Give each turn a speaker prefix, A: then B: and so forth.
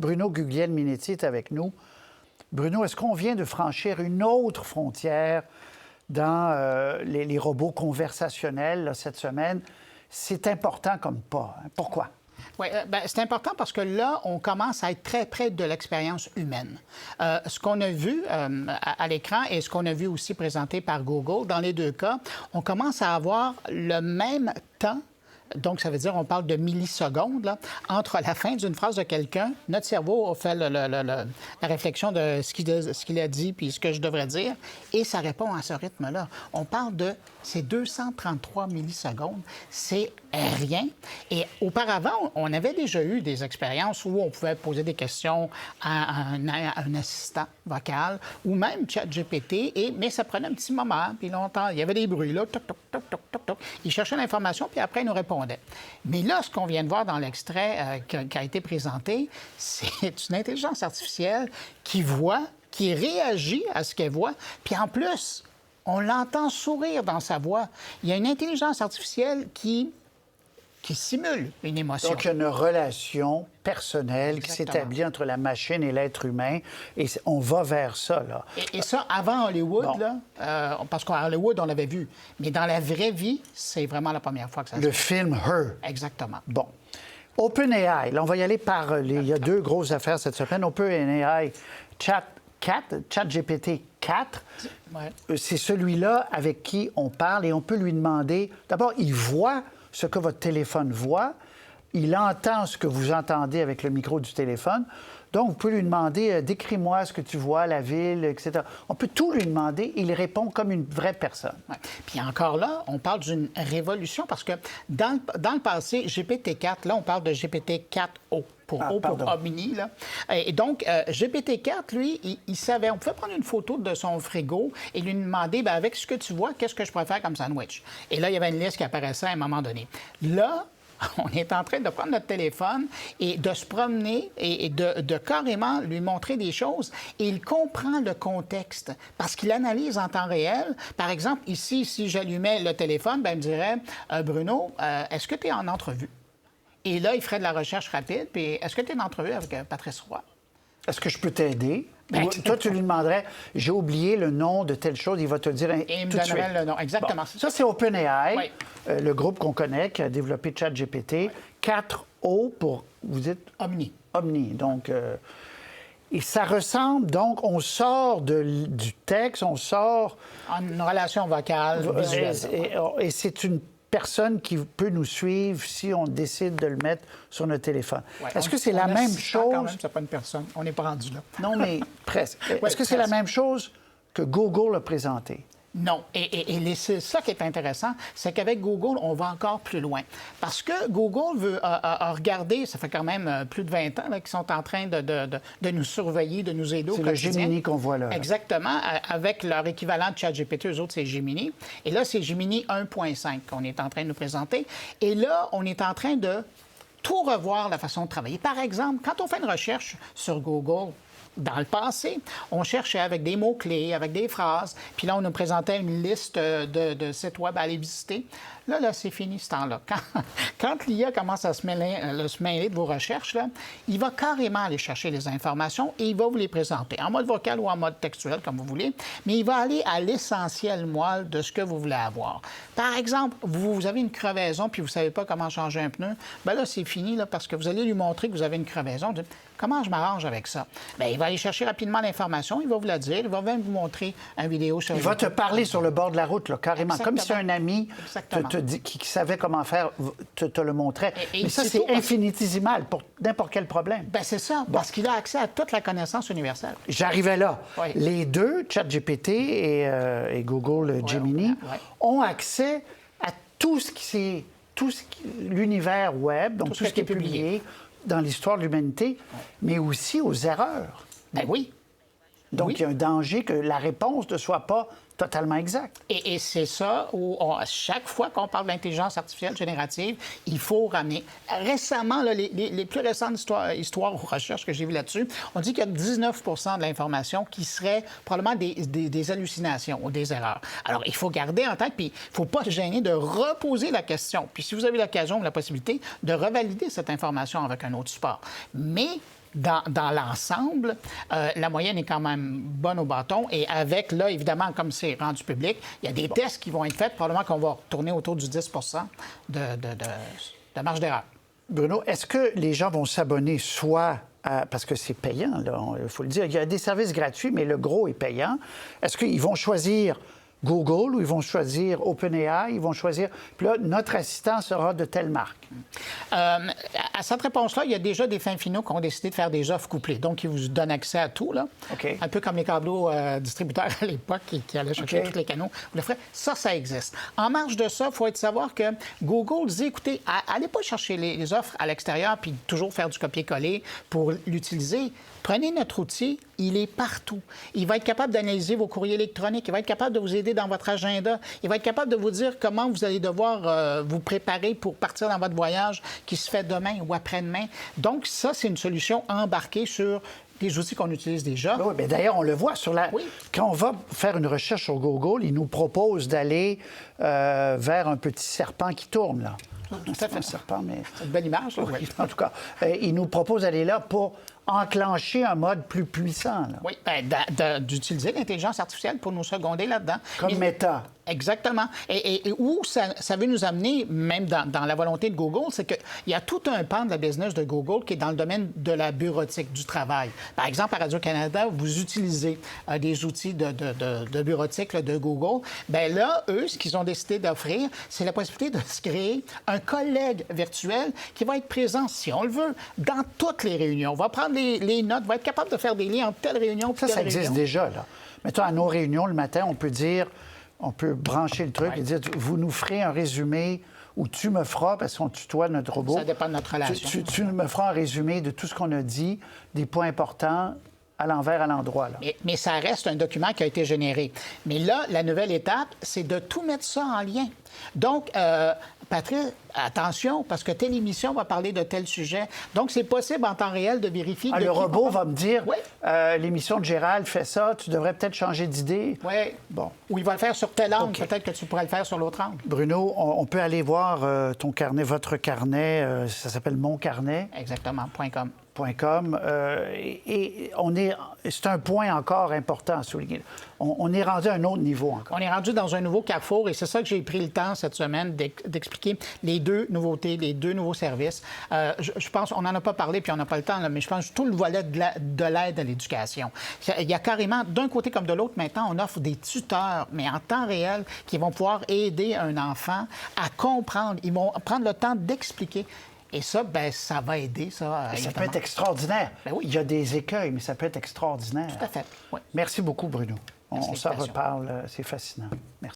A: Bruno Guglielminetti est avec nous. Bruno, est-ce qu'on vient de franchir une autre frontière dans les robots conversationnels là, cette semaine? C'est important comme pas. Hein? Pourquoi?
B: Oui, c'est important parce que là, on commence à être très près de l'expérience humaine. Ce qu'on a vu à l'écran et ce qu'on a vu aussi présenté par Google, dans les deux cas, on commence à avoir le même temps. Donc, ça veut dire on parle de millisecondes là, entre la fin d'une phrase de quelqu'un. Notre cerveau a fait la réflexion de ce qu'il a dit puis ce que je devrais dire, et ça répond à ce rythme-là. On parle de ces 233 millisecondes. C'est rien. Et auparavant, on avait déjà eu des expériences où on pouvait poser des questions à un assistant vocal ou même ChatGPT, mais ça prenait un petit moment, puis longtemps. Il y avait des bruits, là, toc, toc, toc, toc, toc, toc. Il cherchait l'information, puis après, il nous répondait. Mais là, ce qu'on vient de voir dans l'extrait qui a été présenté, c'est une intelligence artificielle qui voit, qui réagit à ce qu'elle voit, puis en plus, on l'entend sourire dans sa voix. Il y a une intelligence artificielle qui simule une émotion.
A: Donc, il y a une relation personnelle qui s'établit entre la machine et l'être humain, et on va vers ça, là.
B: Et ça, avant Hollywood,
A: bon.
B: là, parce qu'à Hollywood, on l'avait vu. Mais dans la vraie vie, c'est vraiment la première fois que ça se passe.
A: Le film Her.
B: Exactement.
A: Bon. OpenAI, là, on va y aller par il y a deux grosses affaires cette semaine. OpenAI, ChatGPT 4,
B: ouais.
A: C'est celui-là avec qui on parle et on peut lui demander... D'abord, il voit ce que votre téléphone voit, il entend ce que vous entendez avec le micro du téléphone. Donc, vous pouvez lui demander « Décris-moi ce que tu vois, la ville, etc. » On peut tout lui demander, il répond comme une vraie personne.
B: Ouais. Puis encore là, on parle d'une révolution parce que dans le passé, GPT-4, là, on parle de GPT-4O. Pour Omni, là. Et donc, GPT-4, lui, il savait, on pouvait prendre une photo de son frigo et lui demander, bien, avec ce que tu vois, qu'est-ce que je préfère comme sandwich? Et là, il y avait une liste qui apparaissait à un moment donné. Là, on est en train de prendre notre téléphone et de se promener et de carrément lui montrer des choses. Et il comprend le contexte parce qu'il analyse en temps réel. Par exemple, ici, si j'allumais le téléphone, bien, il me dirait, Bruno, est-ce que tu es en entrevue? Et là, il ferait de la recherche rapide. Puis, est-ce que tu es en entrevue avec Patrice Roy?
A: Est-ce que je peux t'aider?
B: Ben,
A: toi, tu lui demanderais, j'ai oublié le nom de telle chose, il va te le dire
B: et il me
A: tout de suite.
B: donnerait le nom. Exactement.
A: Bon. Ça, c'est OpenAI,
B: oui.
A: Le groupe qu'on connaît, qui a développé ChatGPT. Oui. 4O pour, vous dites?
B: Omni.
A: Omni. Donc, et ça ressemble, donc, on sort du texte, on sort...
B: En une relation vocale, visuelle.
A: Et c'est une personne qui peut nous suivre si on décide de le mettre sur notre téléphone. Ouais, est-ce que c'est la même chose?
B: Quand même, c'est pas une personne. On n'est pas rendu là.
A: Non, mais presque. Est-ce que c'est la même chose que Google a présenté?
B: Non. Et c'est ça qui est intéressant, c'est qu'avec Google, on va encore plus loin. Parce que Google a regardé, ça fait quand même plus de 20 ans qu'ils sont en train de nous surveiller, de nous aider au quotidien.
A: C'est le Gemini qu'on voit là.
B: Exactement. Avec leur équivalent de ChatGPT, eux autres, c'est Gemini. Et là, c'est Gemini 1.5 qu'on est en train de nous présenter. Et là, on est en train de tout revoir la façon de travailler. Par exemple, quand on fait une recherche sur Google, dans le passé, on cherchait avec des mots-clés, avec des phrases, puis là, on nous présentait une liste de sites web à aller visiter. Là, c'est fini ce temps-là. Quand l'IA commence à se mêler de vos recherches, là, il va carrément aller chercher les informations et il va vous les présenter, en mode vocal ou en mode textuel, comme vous voulez, mais il va aller à l'essentiel moelle de ce que vous voulez avoir. Par exemple, vous avez une crevaison puis vous ne savez pas comment changer un pneu, bien là, c'est fini, là, parce que vous allez lui montrer que vous avez une crevaison. Comment je m'arrange avec ça? Bien, il va aller chercher rapidement l'information, il va vous la dire, il va même vous montrer une vidéo sur
A: Il va te parler sur le bord de la route, là, carrément,
B: Exactement.
A: comme si un ami qui savait comment faire te le montrait. Mais ça, c'est infinitésimal pour n'importe quel problème.
B: Bien, c'est ça, parce qu'il a accès à toute la connaissance universelle.
A: J'arrivais là.
B: Oui.
A: Les deux, ChatGPT et Google Gemini, ont accès à tout ce qui l'univers web, donc tout ce qui est publié dans l'histoire de l'humanité, mais aussi aux erreurs.
B: Ben oui.
A: Donc, il y a un danger que la réponse ne soit pas totalement exacte.
B: Et c'est ça où, chaque fois qu'on parle d'intelligence artificielle générative, il faut ramener. Récemment, là, les plus récentes histoires ou recherches que j'ai vues là-dessus, on dit qu'il y a 19 de l'information qui serait probablement des hallucinations ou des erreurs. Alors, il faut garder en tête, puis il ne faut pas se gêner de reposer la question. Puis si vous avez l'occasion ou la possibilité de revalider cette information avec un autre support. Mais dans l'ensemble, la moyenne est quand même bonne au bâton. Et avec, là, évidemment, comme c'est rendu public, il y a des tests qui vont être faits. Probablement qu'on va tourner autour du 10 de marge d'erreur.
A: Bruno, est-ce que les gens vont s'abonner soit parce que c'est payant, là, il faut le dire. Il y a des services gratuits, mais le gros est payant. Est-ce qu'ils vont choisir Google ou ils vont choisir OpenAI, ils vont choisir... Puis là, notre assistant sera de telle marque.
B: À cette réponse-là, il y a déjà des fins finaux qui ont décidé de faire des offres couplées. Donc, ils vous donnent accès à tout, là.
A: OK.
B: Un peu comme les câbleaux distributeurs à l'époque qui allaient chercher
A: OK.
B: tous les canaux. Vous le ferez. Ça existe. En marge de ça, il faut savoir que Google dit, écoutez, allez pas chercher les offres à l'extérieur puis toujours faire du copier-coller pour l'utiliser. Prenez notre outil, il est partout. Il va être capable d'analyser vos courriers électroniques, il va être capable de vous aider dans votre agenda, il va être capable de vous dire comment vous allez devoir vous préparer pour partir dans votre voyage qui se fait demain ou après-demain. Donc, ça, c'est une solution embarquée sur des outils qu'on utilise déjà.
A: Oui, mais d'ailleurs, on le voit sur la...
B: Oui.
A: Quand on va faire une recherche sur Google, il nous propose d'aller vers un petit serpent qui tourne, là.
B: Tout à fait.
A: Un serpent, mais...
B: C'est une belle image, là.
A: Oui, en tout cas, il nous propose d'aller là pour enclencher un mode plus puissant, là.
B: Oui, bien, d'utiliser l'intelligence artificielle pour nous seconder là-dedans.
A: Comme Meta.
B: Exactement. Et où ça veut nous amener, même dans la volonté de Google, c'est qu'il y a tout un pan de la business de Google qui est dans le domaine de la bureautique, du travail. Par exemple, à Radio-Canada, vous utilisez des outils de bureautique là, de Google. Bien là, eux, ce qu'ils ont décidé d'offrir, c'est la possibilité de se créer un collègue virtuel qui va être présent, si on le veut, dans toutes les réunions. On va prendre les notes, va être capable de faire des liens entre telle réunion et telle réunion.
A: Ça existe déjà, là. Mettons, à nos réunions, le matin, on peut dire... On peut brancher le truc et dire, vous nous ferez un résumé ou tu me feras, parce qu'on tutoie notre robot.
B: Ça dépend de notre relation.
A: Tu me feras un résumé de tout ce qu'on a dit, des points importants à l'envers, à l'endroit. Là.
B: Mais ça reste un document qui a été généré. Mais là, la nouvelle étape, c'est de tout mettre ça en lien. Donc, Patrick, attention, parce que telle émission va parler de tel sujet. Donc, c'est possible en temps réel de vérifier...
A: le robot va me dire,
B: oui.
A: L'émission de Gérald fait ça, tu devrais peut-être changer d'idée.
B: Oui.
A: Bon.
B: Ou il va le faire sur tel angle,
A: Okay.
B: peut-être que tu pourrais le faire sur l'autre angle.
A: Bruno, on peut aller voir ton carnet, votre carnet, ça s'appelle Mon carnet.
B: Exactement, .com.
A: .com, c'est un point encore important à souligner. On est rendu à un autre niveau encore.
B: On est rendu dans un nouveau carrefour et c'est ça que j'ai pris le temps cette semaine d'expliquer les deux nouveautés, les deux nouveaux services. Je pense, on n'en a pas parlé puis on n'a pas le temps, là, mais je pense tout le volet de l'aide à l'éducation. Il y a carrément, d'un côté comme de l'autre, maintenant, on offre des tuteurs, mais en temps réel, qui vont pouvoir aider un enfant à comprendre. Ils vont prendre le temps d'expliquer. Et ça, bien, ça va aider, ça.
A: Ça peut être extraordinaire.
B: Ben oui.
A: Il y a des écueils, mais ça peut être extraordinaire.
B: Tout à fait, oui.
A: Merci beaucoup, Bruno. On
B: Merci
A: s'en
B: de l'invitation.
A: reparle. C'est fascinant. Merci.